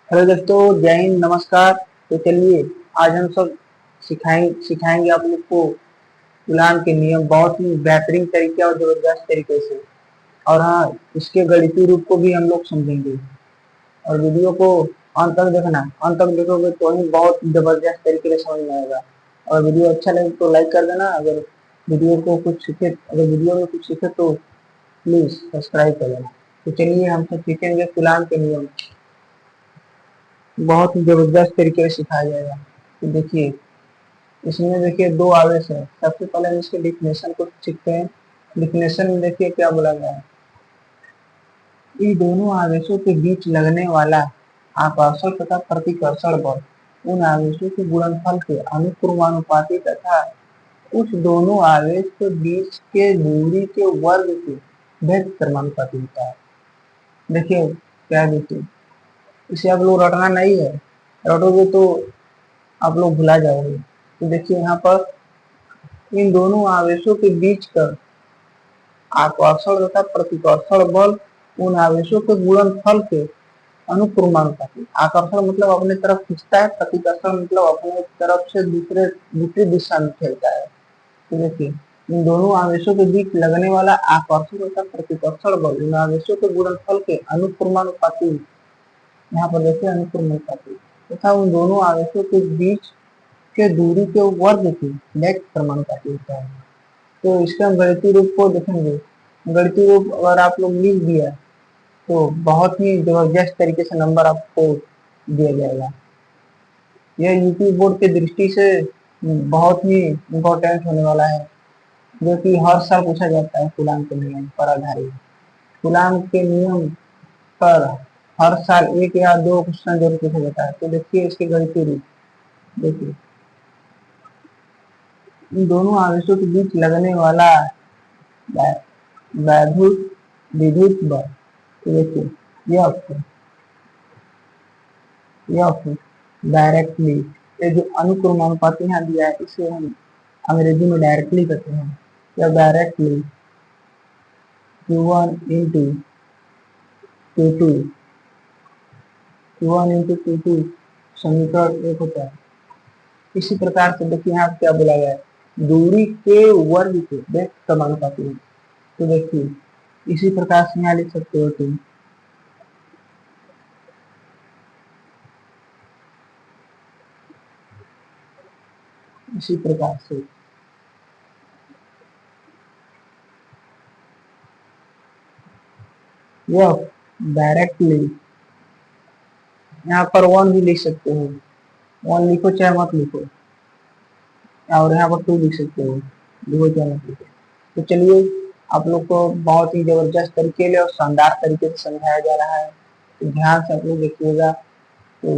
Hello दोस्तों, जय हिंद, नमस्कार। तो चलिए आज हम सब सिखाएंगे आप लोग को गुलाम के नियम बहुत ही बेहतरीन तरीके और जबरदस्त तरीके से। और हाँ, इसके गणितीय रूप को भी हम लोग समझेंगे। और वीडियो को अंत तक देखना, अंत तक देखोगे तो ही बहुत जबरदस्त तरीके से समझ में आएगा। और वीडियो अच्छा लगे तो लाइक कर देना। अगर वीडियो में कुछ सीखे तो प्लीज सब्सक्राइब कर देना। तो चलिए हम सब सीखेंगे गुलाम के नियम, बहुत ही जबरदस्त तरीके से सिखाया जाएगा। तो देखिए, इसमें देखिए दो आवेश है। सबसे पहले हम इसके डिफिनेशन को सीखते हैं। डिफिनेशन में देखिए क्या बोला गया है। इन दोनों आवेशों के बीच लगने वाला आकर्षण तथा प्रतिकर्षण बल उन आवेशों के गुणनफल के अनुक्रमानुपाती तथा उस दोनों आवेश के बीच के दूरी के वर्ग के भेद समानुपाती होता है। देखिए क्या देखिए, इसे आप लोग रटना नहीं है, रटोगे तो आप लोग भुला जाओगे। तो देखिए यहाँ पर इन दोनों आवेशों के बीच का आकर्षण तथा प्रतिकर्षण बल उन आवेशों के गुणनफल के अनुक्रमानुपाती। आकर्षण मतलब अपने तरफ खींचता है, प्रतिकर्षण मतलब अपने तरफ से दूसरी दिशा में खेलता है। तो देखिए, इन दोनों आवेशों के बीच लगने वाला आकर्षण तथा प्रतिकर्षण बल उन आवेशों के गुणनफल के अनुक्रमानुपाती, यहाँ पर देखिए अनुक्रमानुपाती, तथा उन दोनों आवेशों के बीच के दूरी के वर्ग की नेट समानुपाती होता है। तो इसका हम गणितीय रूप को देखेंगे। गणितीय रूप अगर आप लोग लिख दिया तो बहुत ही जबरदस्त तरीके से नंबर आपको दिया जाएगा। यह यूपी बोर्ड की दृष्टि से बहुत ही इम्पोर्टेंट होने वाला है, जो कि हर साल पूछा जाता है। कूलाम के नियम पर आधारित, कूलाम के नियम पर हर साल एक या दो क्वेश्चन जरूर पूछा जाता है। तो देखिए इसके गणितीय रूप। देखिए, इन दोनों आवेशों के बीच लगने वाला वैद्युत विद्युत बल, तो देखिए यह डायरेक्टली, ये जो अनुक्रमानुपाती यहाँ दिया है इसे हम अंग्रेजी में डायरेक्टली कहते हैं। यह directly Q1 into Q2, Q1 into Q2 समीकरण एक होता है। इसी प्रकार से देखिए यहाँ क्या बोला गया है, दूरी के वर्ग के वेग समानुपाती है। तो देखिए इसी प्रकार से यहाँ लिख सकते हो तुम, इसी प्रकार से यह डायरेक्टली, यहाँ पर वन भी लिख सकते हो, वन लिखो चाहे मत लिखो, और यहाँ पर टू लिख सकते हो, लिखो चाहे मत लिखो। तो चलिए आप लोग को बहुत ही जबरदस्त तरीके से और शानदार तरीके से समझाया जा रहा है। तो ध्यान से आप लोग देखिएगा। तो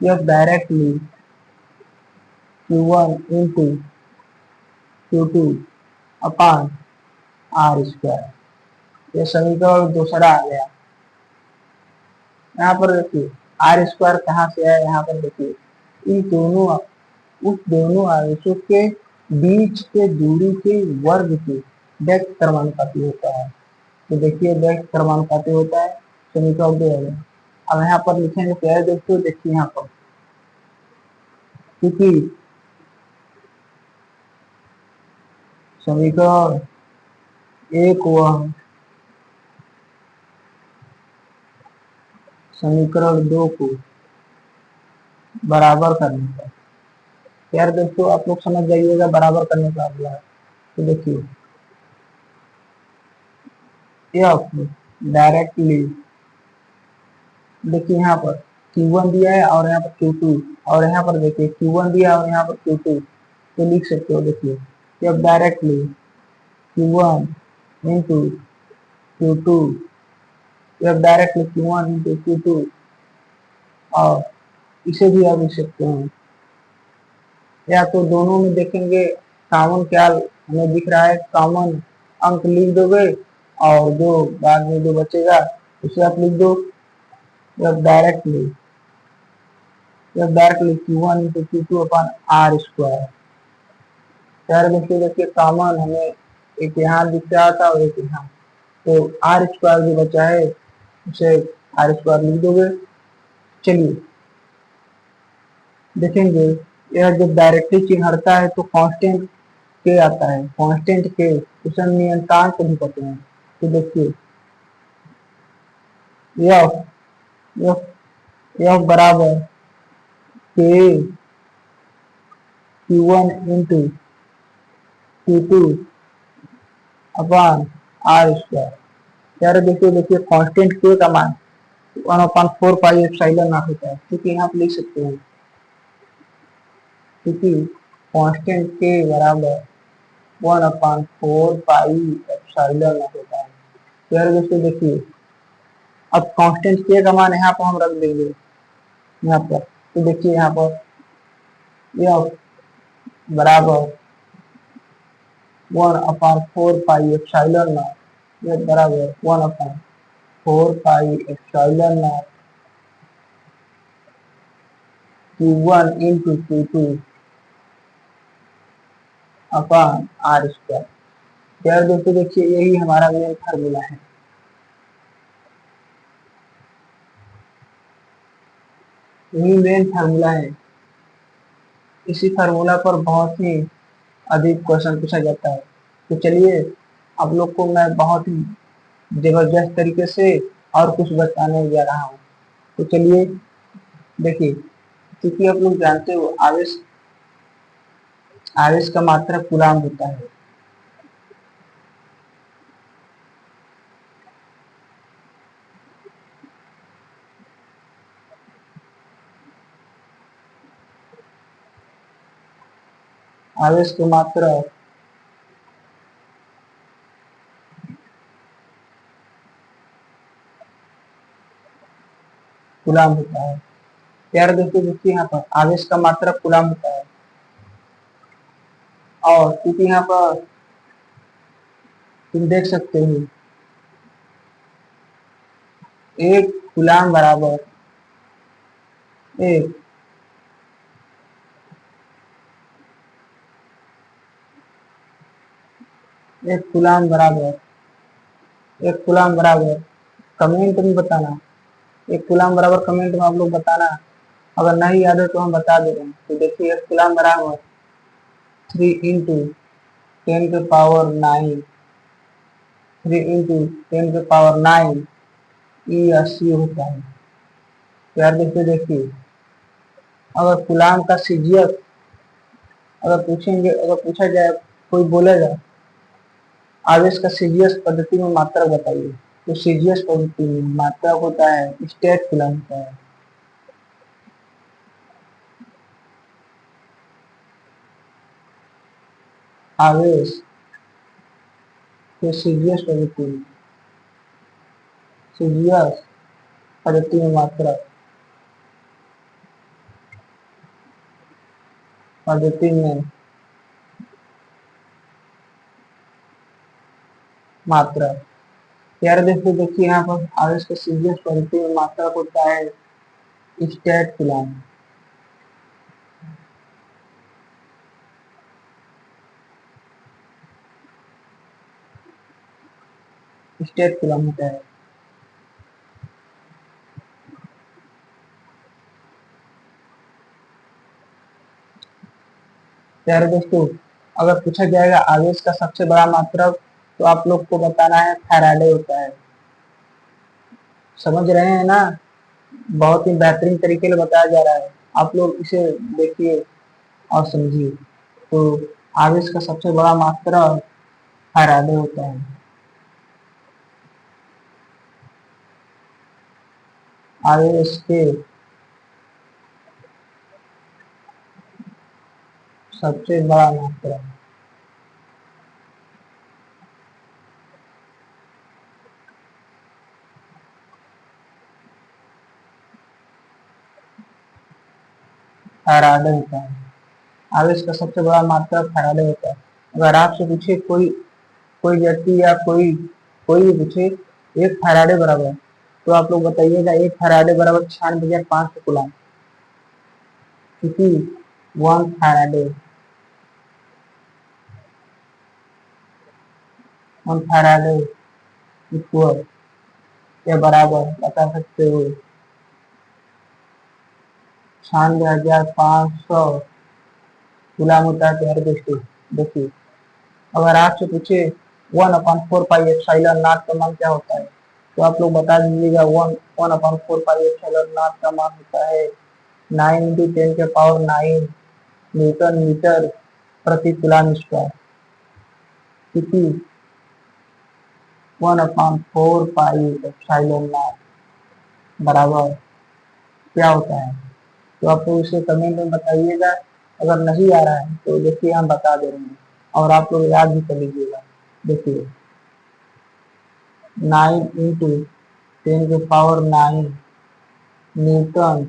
यह directly Q1 into Q2 upon r square, यह समीकरण दूसरा आ गया। यहाँ पर देखिए आर स्क्वायर कहाँ से आया, यहाँ पर देखिए उस दोनों आवेशों के बीच के दूरी के वर्ग के वेग समानुपाती होता है। तो देखिए वेग समानुपाती होता है, समीकरण दे गया। अब यहाँ पर लिखेंगे क्या दोस्तों, देखिए यहाँ पर क्योंकि समीकरण एक व समीकरण दो को बराबर करने पर, यार दोस्तों आप लोग समझ जाइएगा बराबर करने का अगला है। तो देखिए यह डायरेक्टली, देखिए यहाँ पर Q1 दिया है और यहाँ पर Q2, और यहाँ पर देखिए Q1 दिया और यहाँ पर Q2, तो लिख सकते हो। देखिए जब डायरेक्टली Q1 इंटू Q2, जब डायरेक्टली Q1 इंटू Q2, और इसे भी आप लिख सकते हैं। या तो दोनों में देखेंगे कॉमन क्या हमें दिख रहा है, कॉमन अंक लिख दोगे और जो बाद में जो बचेगा उसे आप लिख दो। जब directly Q1 into Q2 upon r square, यार देखिए कॉमन हमें एक यहाँ दिख रहा था और एक यहाँ, तो आर स्क्वायर जो बचा है उसे आर स्क्वायर लिख दोगे। चलिए देखेंगे, यह जब डायरेक्टली चिन्ह हटता है तो कांस्टेंट के आता है, कांस्टेंट के उसे हम नियतांक भी कहते हैं। तो देखिए यह यह यह बराबर के Q1 into Q2 upon r square. यार देखिए देखिए कांस्टेंट के का मान 1/4 पाई एप्सिलॉन नॉट होता है, क्योंकि यहाँ पे लिख सकते हैं क्योंकि कांस्टेंट के बराबर 1/4 पाई एप्सिलॉन नॉट होता है। यार दोस्तों देखिए, अब कांस्टेंट के का मान यहाँ पर हम रख देंगे यहाँ पर, तो देखिए यहाँ पर यह बराबर 1/4 पाई एप्सिलॉन नॉट, यह बराबर 1/4 pi epsilon nought Q1 into Q2 upon r square. यार दोस्तों देखिए यही हमारा मेन फार्मूला है, यही मेन फार्मूला है। इसी फार्मूला पर बहुत ही अधिक क्वेश्चन पूछा जाता है। तो चलिए आप लोग को मैं बहुत ही जबरदस्त तरीके से और कुछ बताने जा रहा हूँ। तो चलिए देखिए, क्योंकि आप लोग जानते हो आवेश आवेश का मात्रक कूलाम होता है। आवेश की मात्रा कूलाम होता है। यार दोस्तों देखिए यहाँ पर आवेश का मात्रा कूलाम होता है, और क्योंकि यहाँ पर तुम देख सकते हो एक कूलाम बराबर एक एक कूलाम बराबर एक कूलाम बराबर कमेंट में बताना, एक कूलाम बराबर कमेंट में आप लोग बताना। अगर नहीं याद है तो हम बता दे रहे हैं। तो देखिए एक कूलाम बराबर 3 × 10⁹ 3 × 10⁹ E/80 होता है। यार देखिए अगर कूलाम का सीजीएस अगर पूछा जाए, कोई बोलेगा आवेश का सीजीएस पद्धति में मात्रा बताइए, तो सीजीएस पद्धति में मात्रा होता है स्टेट कूलाम होता है। आवेश के सीजीएस पद्धति में पद्धति में मात्रा। यार देखिए यहाँ पर आवेश के सीजीएस पद्धति में मात्रा होता है स्टेट कूलाम। स्टेट कूलाम होता है। यार दोस्तों अगर पूछा जाएगा आवेश का सबसे बड़ा मात्रक, तो आप लोग को बताना है फैराडे होता है। समझ रहे हैं ना, बहुत ही बेहतरीन तरीके से बताया जा रहा है, आप लोग इसे देखिए और समझिए। तो आवेश का सबसे बड़ा मात्रक फैराडे होता है। आवेश के सबसे बड़ा मात्रक फैराडे होता है। आवेश का सबसे बड़ा मात्रक फैराडे होता है। अगर आपसे पूछे कोई कोई व्यक्ति या कोई कोई भी पूछे एक फैराडे बराबर, तो आप लोग बताइएगा एक फैराडे बराबर 96,500 कूलम, क्योंकि 1 फैराडे 1 फैराडे इक्वल या बराबर बता सकते हो 96,500 कूलम होता है प्यारे दोस्तों। देखिए अगर आपसे पूछे 1/4 पाई एप्सिलॉन नॉट का मान क्या होता है तो आप लोग बता दीजिएगा। 1/4 पाई एप्सिलॉन नॉट का मान होता है 9 × 10⁻⁹ न्यूटन मीटर प्रति कूलम स्क्वायर, क्योंकि 1/4 पाई एप्सिलॉन नॉट बराबर क्या होता है। तो आप लोग इसे कमेंट में बताइएगा। अगर नहीं आ रहा है तो देखिए हम बता दे रहे हैं और आप लोग याद भी कर लीजिएगा। देखिए 9 × 10⁻⁹ न्यूटन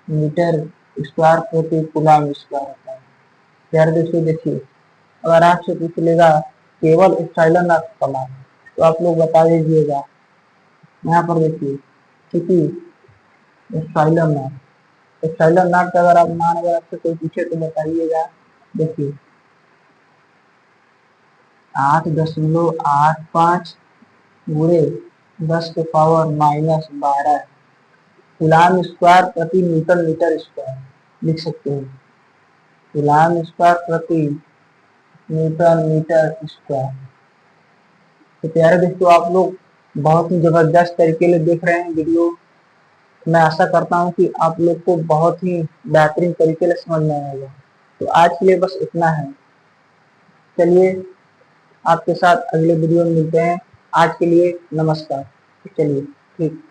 मीटर स्क्वायर प्रति कूलम स्क्वायर होता है। प्यारे दोस्तों देखिए अगर आपसे पूछ लेगा केवल एप्सिलॉन नॉट का मान तो आप लोग बता दीजिएगा। यहाँ पर देखिए क्योंकि एप्सिलॉन नॉट का अगर आप मान अगर आपसे कोई पूछे तो बताइएगा। देखिए 8.85 गुणे 10⁻⁻12 कूलम स्क्वायर प्रति न्यूटन मीटर स्क्वायर लिख सकते हैं। कूलम स्क्वायर प्रति न्यूटन मीटर स्क्वायर। तो प्यारे दोस्तों आप लोग बहुत ही जबरदस्त तरीके से देख रहे हैं वीडियो। मैं आशा करता हूं कि आप लोग को बहुत ही बेहतरीन तरीके से समझ में आएगा। तो आज के लिए बस इतना है। चलिए आपके साथ अगले वीडियो में मिलते हैं। आज के लिए नमस्कार। चलिए ठीक।